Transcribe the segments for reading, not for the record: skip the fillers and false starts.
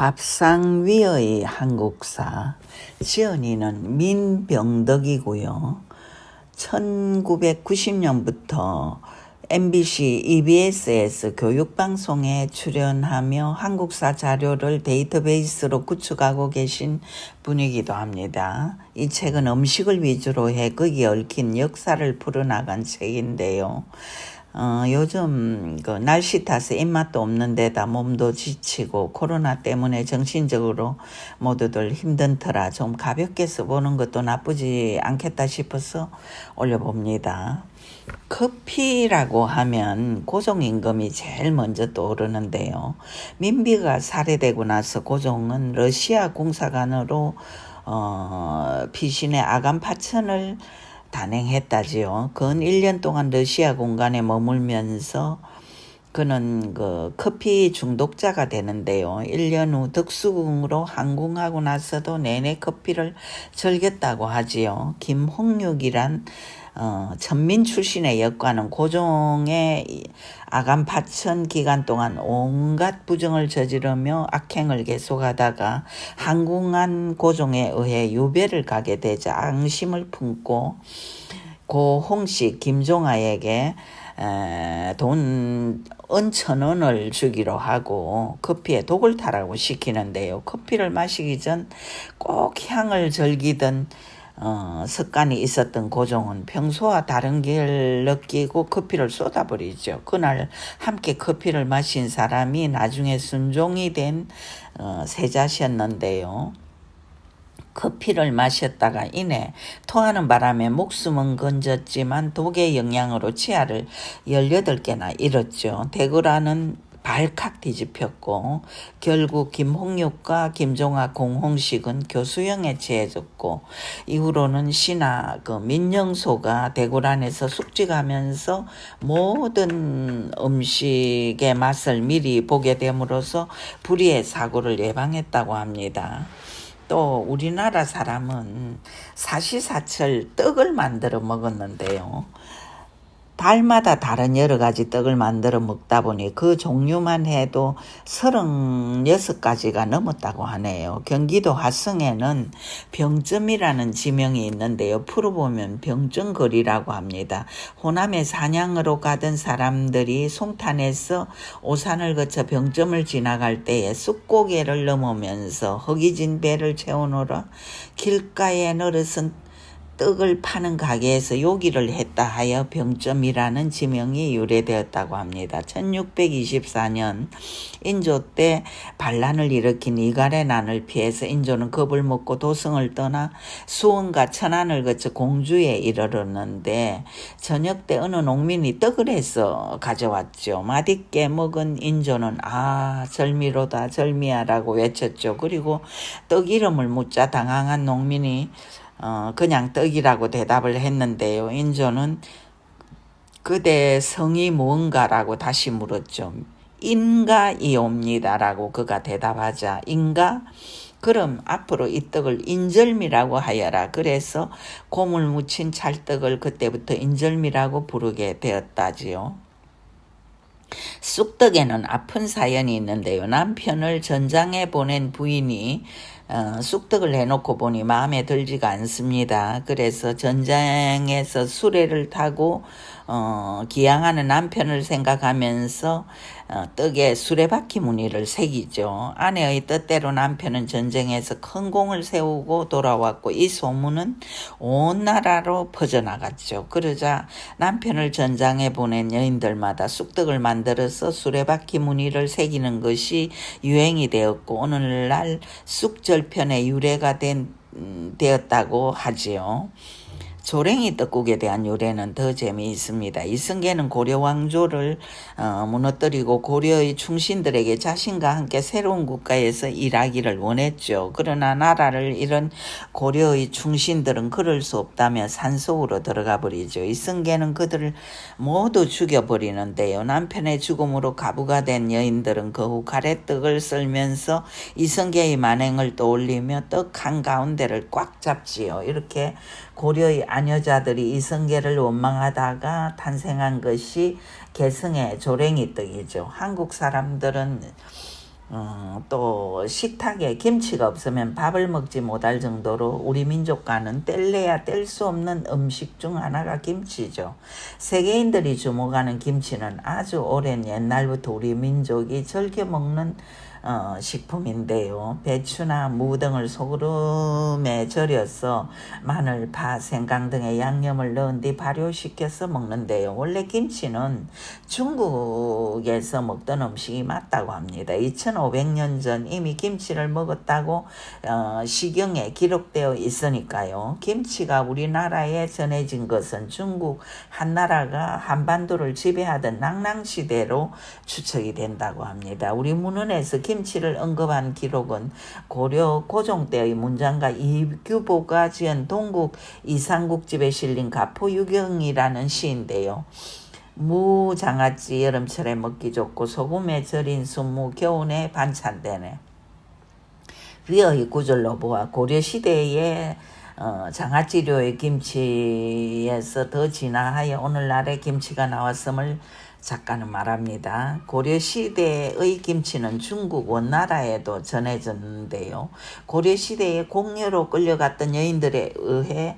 밥상 위의 한국사. 지은이는 민병덕이고요. 1990년부터 MBC, EBS에서 교육방송에 출연하며 한국사 자료를 데이터베이스로 구축하고 계신 분이기도 합니다. 이 책은 음식을 위주로 해 거기에 얽힌 역사를 풀어나간 책인데요. 요즘 날씨 탓에 입맛도 없는 데다 몸도 지치고 코로나 때문에 정신적으로 모두들 힘든 터라 좀 가볍게 써보는 것도 나쁘지 않겠다 싶어서 올려봅니다. 커피라고 하면 고종임금이 제일 먼저 떠오르는데요. 민비가 살해되고 나서 고종은 러시아 공사관으로 피신의 아간 파천을 단행했다지요. 근 1년 동안 러시아 공간에 머물면서 그는 커피 중독자가 되는데요. 1년 후 덕수궁으로 항궁하고 나서도 내내 커피를 즐겼다고 하지요. 김홍육이란 천민 출신의 역관은 고종의 아간 파천 기간 동안 온갖 부정을 저지르며 악행을 계속하다가 항궁한 고종에 의해 유배를 가게 되자 앙심을 품고 고 홍씨 김종아에게 돈 1,000원을 주기로 하고 커피에 독을 타라고 시키는데요. 커피를 마시기 전 꼭 향을 즐기던 습관이 있었던 고종은 평소와 다른 길 느끼고 커피를 쏟아버리죠. 그날 함께 커피를 마신 사람이 나중에 순종이 된 세자셨는데요. 커피를 마셨다가 이내 토하는 바람에 목숨은 건졌지만 독의 영향으로 치아를 18개나 잃었죠. 대구라는 발칵 뒤집혔고 결국 김홍육과 김종아 공홍식은 교수형에 처해졌고 이후로는 신하 민영소가 대구란에서 숙직하면서 모든 음식의 맛을 미리 보게 됨으로써 불의의 사고를 예방했다고 합니다. 또 우리나라 사람은 사시사철 떡을 만들어 먹었는데요. 달마다 다른 여러 가지 떡을 만들어 먹다 보니 그 종류만 해도 36가지가 넘었다고 하네요. 경기도 화성에는 병점이라는 지명이 있는데요. 풀어보면 병점거리라고 합니다. 호남에 사냥으로 가던 사람들이 송탄에서 오산을 거쳐 병점을 지나갈 때에 쑥고개를 넘으면서 허기진 배를 채우느라 길가에 늘어선 떡을 파는 가게에서 요기를 했다 하여 병점이라는 지명이 유래되었다고 합니다. 1624년 인조 때 반란을 일으킨 이갈의 난을 피해서 인조는 겁을 먹고 도성을 떠나 수원과 천안을 거쳐 공주에 이르렀는데 저녁 때 어느 농민이 떡을 해서 가져왔죠. 맛있게 먹은 인조는 절미로다 절미야라고 외쳤죠. 그리고 떡 이름을 묻자 당황한 농민이 그냥 떡이라고 대답을 했는데요. 인조는 그대 성이 무언가라고 다시 물었죠. 인가이옵니다라고 그가 대답하자 인가? 그럼 앞으로 이 떡을 인절미라고 하여라. 그래서 곰을 묻힌 찰떡을 그때부터 인절미라고 부르게 되었다지요. 쑥떡에는 아픈 사연이 있는데요. 남편을 전장에 보낸 부인이 쑥떡을 해놓고 보니 마음에 들지가 않습니다. 그래서 전장에서 수레를 타고 기양하는 남편을 생각하면서 떡에 수레바퀴 무늬를 새기죠. 아내의 뜻대로 남편은 전쟁에서 큰 공을 세우고 돌아왔고 이 소문은 온 나라로 퍼져나갔죠. 그러자 남편을 전장에 보낸 여인들마다 쑥떡을 만들어서 수레바퀴 무늬를 새기는 것이 유행이 되었고 오늘날 쑥절편의 유래가 되었다고 하지요. 조랭이 떡국에 대한 유래는 더 재미있습니다. 이승계는 고려 왕조를 무너뜨리고 고려의 충신들에게 자신과 함께 새로운 국가에서 일하기를 원했죠. 그러나 나라를 잃은 고려의 충신들은 그럴 수 없다며 산속으로 들어가 버리죠. 이승계는 그들을 모두 죽여버리는데요. 남편의 죽음으로 가부가 된 여인들은 그 후 가래떡을 썰면서 이승계의 만행을 떠올리며 떡 한가운데를 꽉 잡지요. 이렇게 고려의 아녀자들이 이성계를 원망하다가 탄생한 것이 개성의 조랭이 떡이죠. 한국 사람들은 또 식탁에 김치가 없으면 밥을 먹지 못할 정도로 우리 민족과는 뗄래야 뗄 수 없는 음식 중 하나가 김치죠. 세계인들이 주목하는 김치는 아주 오랜 옛날부터 우리 민족이 즐겨 먹는 식품인데요. 배추나 무 등을 소금에 절여서 마늘, 파, 생강 등의 양념을 넣은 뒤 발효시켜서 먹는데요. 원래 김치는 중국에서 먹던 음식이 맞다고 합니다. 2500년 전 이미 김치를 먹었다고 시경에 기록되어 있으니까요. 김치가 우리나라에 전해진 것은 중국 한나라가 한반도를 지배하던 낙랑시대로 추측이 된다고 합니다. 우리 문헌에서 김치를 언급한 기록은 고려 고종 때의 문장가 이규보가 지은 동국 이상국집에 실린 가포유경이라는 시인데요. 무 장아찌 여름철에 먹기 좋고 소금에 절인 순무 겨울에 반찬되네. 위의 구절로 보아 고려시대의 장아찌류의 김치에서 더 진화하여 오늘날의 김치가 나왔음을 작가는 말합니다. 고려시대의 김치는 중국 원나라에도 전해졌는데요. 고려시대에 공여로 끌려갔던 여인들에 의해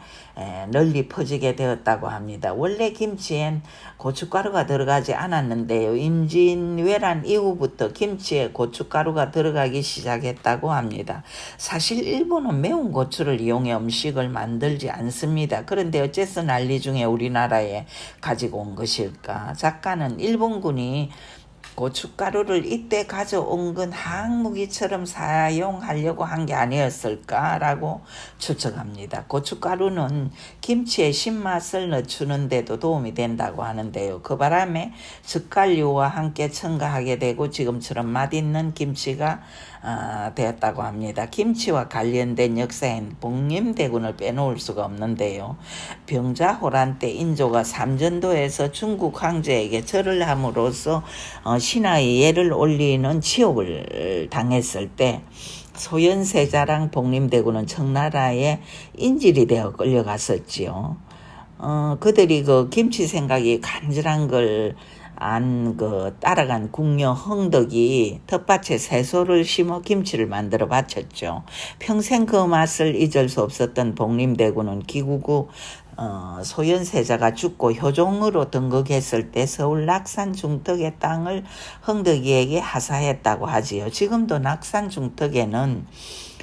널리 퍼지게 되었다고 합니다. 원래 김치엔 고춧가루가 들어가지 않았는데요. 임진왜란 이후부터 김치에 고춧가루가 들어가기 시작했다고 합니다. 사실 일본은 매운 고추를 이용해 음식을 만들지 않습니다. 그런데 어째서 난리 중에 우리나라에 가지고 온 것일까? 작가는 일본군이 고춧가루를 이때 가져온 건 항무기처럼 사용하려고 한 게 아니었을까라고 추측합니다. 고춧가루는 김치의 신맛을 늦추는 데도 도움이 된다고 하는데요. 그 바람에 젓갈류와 함께 첨가하게 되고 지금처럼 맛있는 김치가 되었다고 합니다. 김치와 관련된 역사엔 복림대군을 빼놓을 수가 없는데요. 병자호란 때 인조가 삼전도에서 중국 황제에게 절을 함으로써 신하의 예를 올리는 치욕을 당했을 때 소현세자랑 복림대군은 청나라에 인질이 되어 끌려갔었지요. 그들이 그 김치 생각이 간절한 걸 따라간 궁녀 흥덕이 텃밭에 채소를 심어 김치를 만들어 바쳤죠. 평생 그 맛을 잊을 수 없었던 복림대군은 기구구 소현세자가 죽고 효종으로 등극했을 때 서울 낙산 중턱의 땅을 흥덕이에게 하사했다고 하지요. 지금도 낙산 중턱에는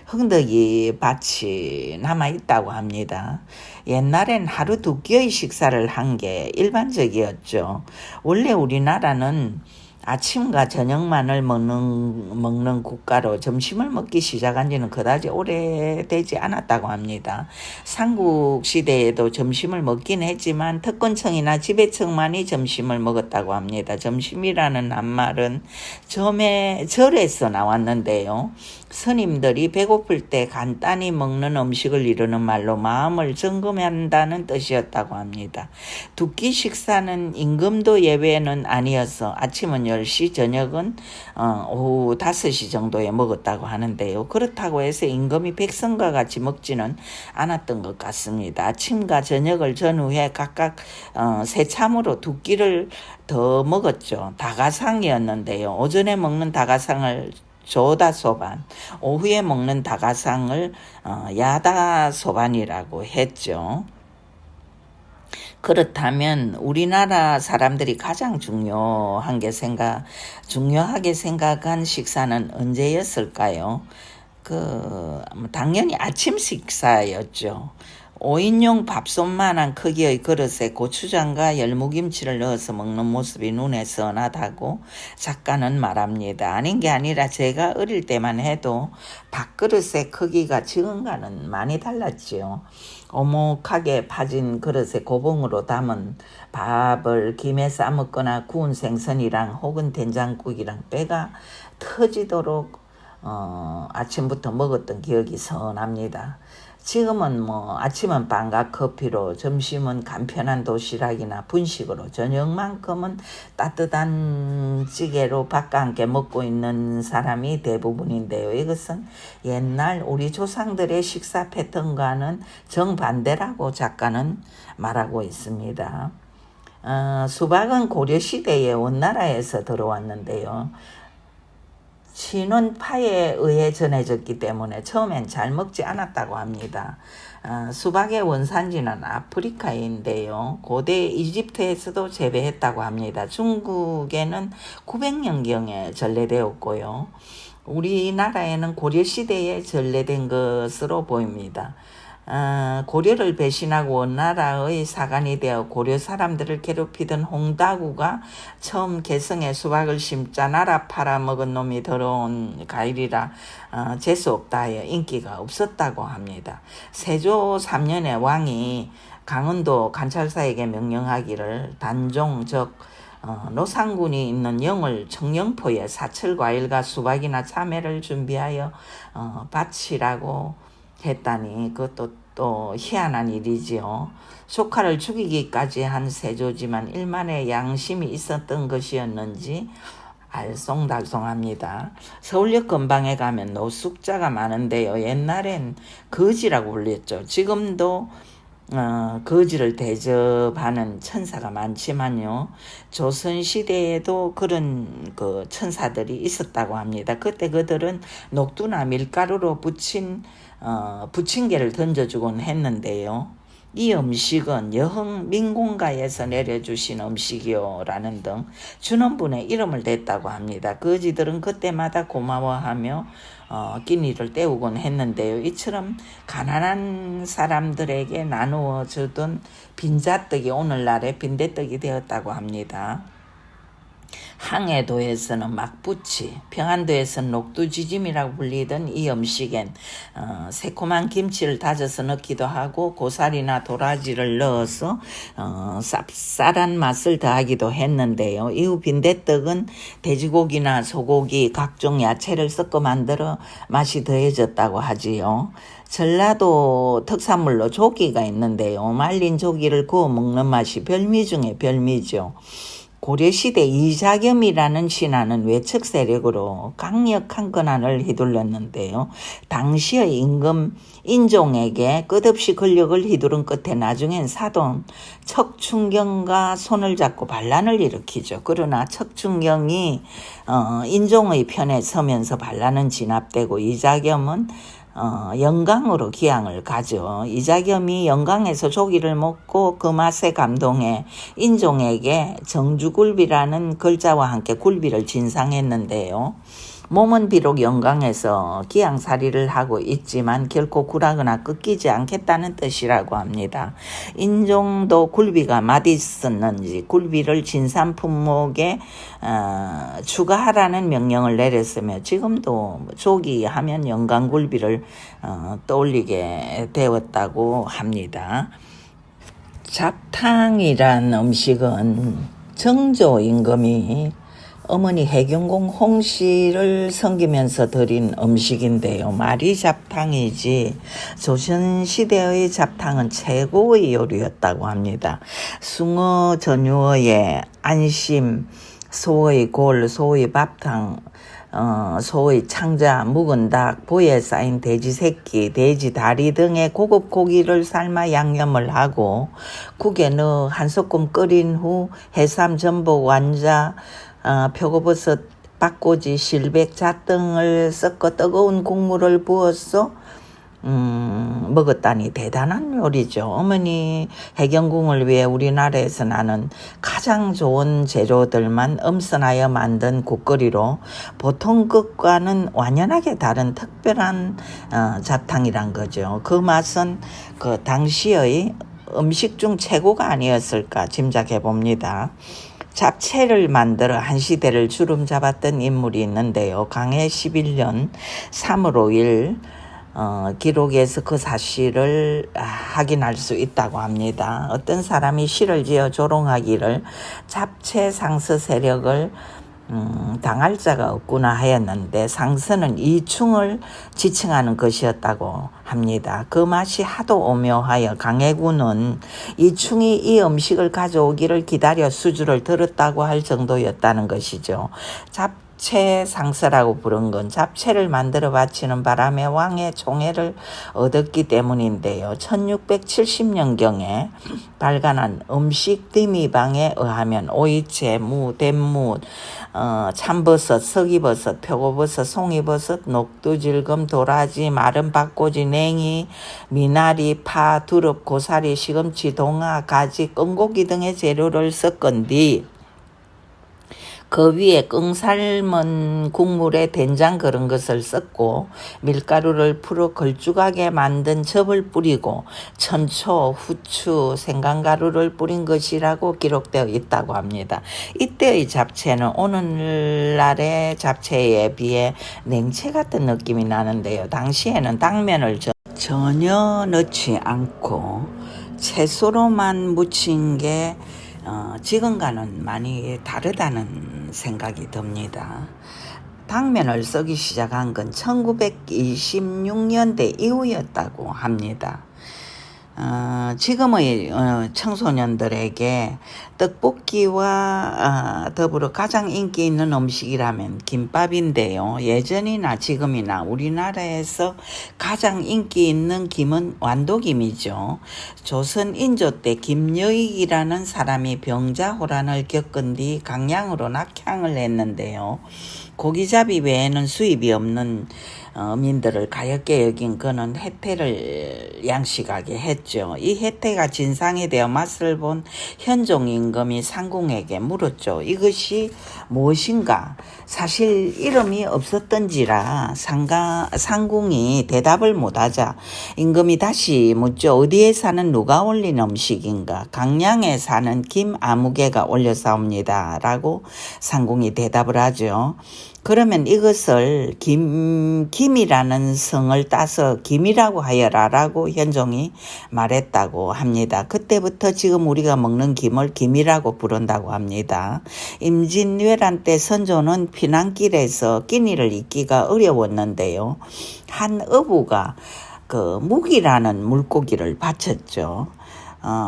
흥덕이 밭이 남아있다고 합니다. 옛날엔 하루 두 끼의 식사를 한 게 일반적이었죠. 원래 우리나라는 아침과 저녁만을 먹는 국가로 점심을 먹기 시작한 지는 그다지 오래되지 않았다고 합니다. 삼국시대에도 점심을 먹긴 했지만 특권층이나 지배층만이 점심을 먹었다고 합니다. 점심이라는 한말은 절에서 나왔는데요. 스님들이 배고플 때 간단히 먹는 음식을 이루는 말로 마음을 점검한다는 뜻이었다고 합니다. 두 끼 식사는 임금도 예외는 아니어서 아침은 10시, 저녁은 오후 5시 정도에 먹었다고 하는데요. 그렇다고 해서 임금이 백성과 같이 먹지는 않았던 것 같습니다. 아침과 저녁을 전후에 각각 새참으로 두 끼를 더 먹었죠. 다가상이었는데요. 오전에 먹는 다가상을 조다소반, 오후에 먹는 다가상을 야다소반이라고 했죠. 그렇다면 우리나라 사람들이 가장 중요하게 생각한 식사는 언제였을까요? 당연히 아침 식사였죠. 5인용 밥솥만한 크기의 그릇에 고추장과 열무김치를 넣어서 먹는 모습이 눈에 선하다고 작가는 말합니다. 아닌 게 아니라 제가 어릴 때만 해도 밥그릇의 크기가 지금과는 많이 달랐지요. 오목하게 파진 그릇에 고봉으로 담은 밥을 김에 싸먹거나 구운 생선이랑 혹은 된장국이랑 배가 터지도록 아침부터 먹었던 기억이 선합니다. 지금은 아침은 빵과 커피로, 점심은 간편한 도시락이나 분식으로, 저녁만큼은 따뜻한 찌개로 밥과 함께 먹고 있는 사람이 대부분인데요. 이것은 옛날 우리 조상들의 식사 패턴과는 정반대라고 작가는 말하고 있습니다. 수박은 고려시대에 원나라에서 들어왔는데요. 친원파에 의해 전해졌기 때문에 처음엔 잘 먹지 않았다고 합니다. 수박의 원산지는 아프리카인데요. 고대 이집트에서도 재배했다고 합니다. 중국에는 900년경에 전래되었고요. 우리나라에는 고려시대에 전래된 것으로 보입니다. 고려를 배신하고 원나라의 사관이 되어 고려 사람들을 괴롭히던 홍다구가 처음 개성에 수박을 심자 나라 팔아먹은 놈이 더러운 과일이라 재수없다 하여 인기가 없었다고 합니다. 세조 3년에 왕이 강원도 관찰사에게 명령하기를 단종 즉 노상군이 있는 영월 청령포에 사철과일과 수박이나 참외를 준비하여 바치라고 했다니 그것도 또 희한한 일이지요. 조카를 죽이기까지 한 세조지만 일만의 양심이 있었던 것이었는지 알쏭달쏭합니다. 서울역 근방에 가면 노숙자가 많은데요. 옛날엔 거지라고 불렸죠. 지금도 거지를 대접하는 천사가 많지만요. 조선시대에도 그런 그 천사들이 있었다고 합니다. 그때 그들은 녹두나 밀가루로 부침개를 던져주곤 했는데요. 이 음식은 여흥 민공가에서 내려주신 음식이요라는 등 준원분의 이름을 댔다고 합니다. 거지들은 그때마다 고마워하며 끼니를 때우곤 했는데요. 이처럼 가난한 사람들에게 나누어 주던 빈자떡이 오늘날의 빈대떡이 되었다고 합니다. 항해도에서는 막부치, 평안도에서는 녹두지짐이라고 불리던 이 음식엔 새콤한 김치를 다져서 넣기도 하고 고사리나 도라지를 넣어서 쌉쌀한 맛을 더하기도 했는데요. 이후 빈대떡은 돼지고기나 소고기, 각종 야채를 섞어 만들어 맛이 더해졌다고 하지요. 전라도 특산물로 조기가 있는데요. 말린 조기를 구워 먹는 맛이 별미 중에 별미죠. 고려시대 이자겸이라는 신하는 외척 세력으로 강력한 권한을 휘둘렀는데요. 당시의 임금 인종에게 끝없이 권력을 휘두른 끝에 나중엔 사돈 척춘경과 손을 잡고 반란을 일으키죠. 그러나 척춘경이 인종의 편에 서면서 반란은 진압되고 이자겸은 영광으로 기양을 가죠. 이자겸이 영광에서 조기를 먹고 그 맛에 감동해 인종에게 정주굴비라는 글자와 함께 굴비를 진상했는데요. 몸은 비록 영광에서 기양살이를 하고 있지만 결코 굴하거나 꺾이지 않겠다는 뜻이라고 합니다. 인종도 굴비가 맛있었는지 굴비를 진산 품목에 추가하라는 명령을 내렸으며 지금도 조기 하면 영광굴비를 떠올리게 되었다고 합니다. 잡탕이란 음식은 정조 임금이 어머니 해경공 홍씨를 섬기면서 드린 음식인데요. 말이 잡탕이지 조선시대의 잡탕은 최고의 요리였다고 합니다. 숭어 전유어의 안심, 소의 골, 소의 밥탕, 소의 창자, 묵은 닭, 보에 쌓인 돼지 새끼, 돼지 다리 등의 고급 고기를 삶아 양념을 하고 국에 넣어 한 소끔 끓인 후 해삼, 전복, 완자, 표고버섯, 박고지, 실백, 잣 등을 섞어 뜨거운 국물을 부어서 먹었다니 대단한 요리죠. 어머니 해경궁을 위해 우리나라에서 나는 가장 좋은 재료들만 엄선하여 만든 국거리로 보통 것과는 완연하게 다른 특별한 잡탕이란 거죠. 그 맛은 그 당시의 음식 중 최고가 아니었을까 짐작해 봅니다. 잡채를 만들어 한 시대를 주름 잡았던 인물이 있는데요. 강해 11년 3월 5일 기록에서 그 사실을 확인할 수 있다고 합니다. 어떤 사람이 시를 지어 조롱하기를 잡채 상서 세력을 당할 자가 없구나 하였는데 상서는 이충을 지칭하는 것이었다고 합니다. 그 맛이 하도 오묘하여 강해군은 이충이 이 음식을 가져오기를 기다려 수주를 들었다고 할 정도였다는 것이죠. 잡채 상서라고 부른 건 잡채를 만들어 바치는 바람에 왕의 총애를 얻었기 때문인데요. 1670년경에 발간한 음식 디미방에 의하면 오이채, 무, 댄무, 참버섯, 서기버섯, 표고버섯, 송이버섯, 녹두질금, 도라지, 마른 박고지, 냉이, 미나리, 파, 두릅, 고사리, 시금치, 동아, 가지, 끈고기 등의 재료를 섞은 뒤 그 위에 끙 삶은 국물에 된장 그런 것을 섞고 밀가루를 풀어 걸쭉하게 만든 즙을 뿌리고 천초, 후추, 생강가루를 뿌린 것이라고 기록되어 있다고 합니다. 이때의 잡채는 오늘날의 잡채에 비해 냉채 같은 느낌이 나는데요. 당시에는 당면을 전혀 넣지 않고 채소로만 무친 게 지금과는 많이 다르다는 생각이 듭니다. 당면을 쓰기 시작한 건 1926년대 이후였다고 합니다. 지금의 청소년들에게 떡볶이와 더불어 가장 인기 있는 음식이라면 김밥인데요. 예전이나 지금이나 우리나라에서 가장 인기 있는 김은 완도김이죠. 조선 인조 때 김여익이라는 사람이 병자호란을 겪은 뒤 강양으로 낙향을 했는데요. 고기잡이 외에는 수입이 없는 민들을 가엾게 여긴 그는 혜태를 양식하게 했죠. 이 혜태가 진상이 되어 맛을 본 현종 임금이 상궁에게 물었죠. 이것이 무엇인가? 사실 이름이 없었던지라 상궁이 대답을 못하자 임금이 다시 묻죠. 어디에 사는 누가 올린 음식인가? 강양에 사는 김아무개가 올려사옵니다. 라고 상궁이 대답을 하죠. 그러면 이것을 김이라는 성을 따서 김이라고 하여라 라고 현종이 말했다고 합니다. 그때부터 지금 우리가 먹는 김을 김이라고 부른다고 합니다. 임진왜란 때 선조는 피난길에서 끼니를 잊기가 어려웠는데요. 한 어부가 그 묵이라는 물고기를 바쳤죠.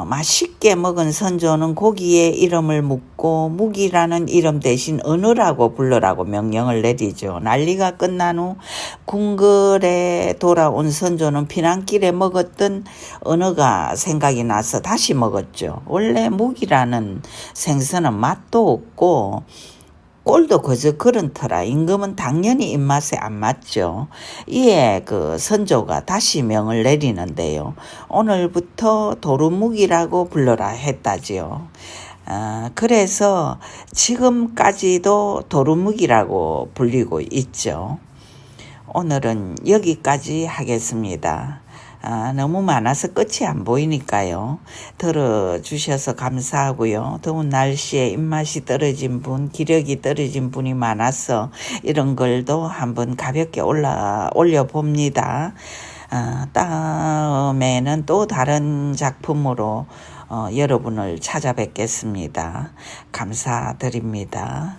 맛있게 먹은 선조는 고기의 이름을 묻고 묵이라는 이름 대신 은어라고 불러라고 명령을 내리죠. 난리가 끝난 후 궁궐에 돌아온 선조는 피난길에 먹었던 은어가 생각이 나서 다시 먹었죠. 원래 묵이라는 생선은 맛도 없고 꼴도 그저 그런 터라 임금은 당연히 입맛에 안 맞죠. 이에 그 선조가 다시 명을 내리는데요. 오늘부터 도루묵이라고 불러라 했다지요. 그래서 지금까지도 도루묵이라고 불리고 있죠. 오늘은 여기까지 하겠습니다. 너무 많아서 끝이 안 보이니까요. 들어주셔서 감사하고요. 더운 날씨에 입맛이 떨어진 분, 기력이 떨어진 분이 많아서 이런 글도 한번 가볍게 올려봅니다. 다음에는 또 다른 작품으로 여러분을 찾아뵙겠습니다. 감사드립니다.